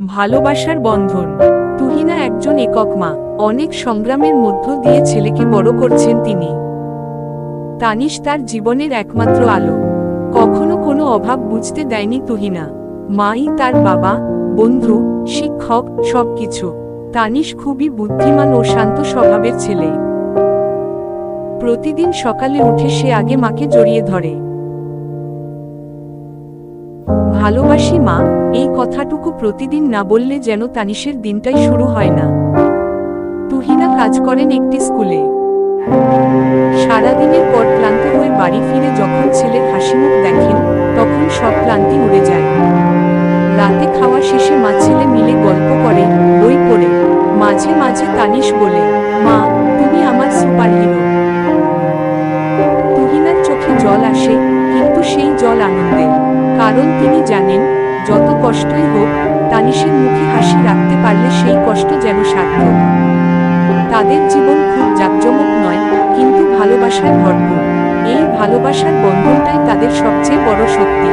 ভালোবাসার বন্ধন। তুহিনা একজন একক মা, অনেক সংগ্রামের মধ্য দিয়ে ছেলেকে বড় করছেন তিনি। তানিশ তার জীবনের একমাত্র আলো। কখনো কোনো অভাব বুঝতে দেয়নি তুহিনা। মাই তার বাবা, বন্ধু, শিক্ষক, সবকিছু। তানিশ খুবই বুদ্ধিমান ও শান্ত স্বভাবের ছেলে। প্রতিদিন সকালে উঠে সে আগে মাকে জড়িয়ে ধরে। ভালোবাসি মা, এই কথাটুকু প্রতিদিন না বললে যেন তানিশের দিনটাই শুরু হয় না। তুহিনা কাজ করেন একটি স্কুলে। সারাদিনের পর ক্লান্ত হয়ে বাড়ি ফিরে যখন ছেলের হাসিমুখ দেখেন, তখন সব ক্লান্তি উড়ে যায়। রাতে খাওয়া শেষে মা ছেলে মিলে গল্প করে, বই পড়ে। মাঝে মাঝে তানিশ বলে, মা, তুমি আমার সুপারহিরো। তুহিনার চোখে জল আসে, কিন্তু সেই জল আনন্দের। কারণ তিনি জানেন, যত কষ্টই হোক, তানিশের মুখে হাসি রাখতে পারলে সেই কষ্ট যেন সার্থক। তাদের জীবন খুব জাঁকজমক নয়, কিন্তু ভালোবাসায় ভরপুর। এই ভালোবাসার বন্ধনটাই তাদের সবচেয়ে বড় শক্তি।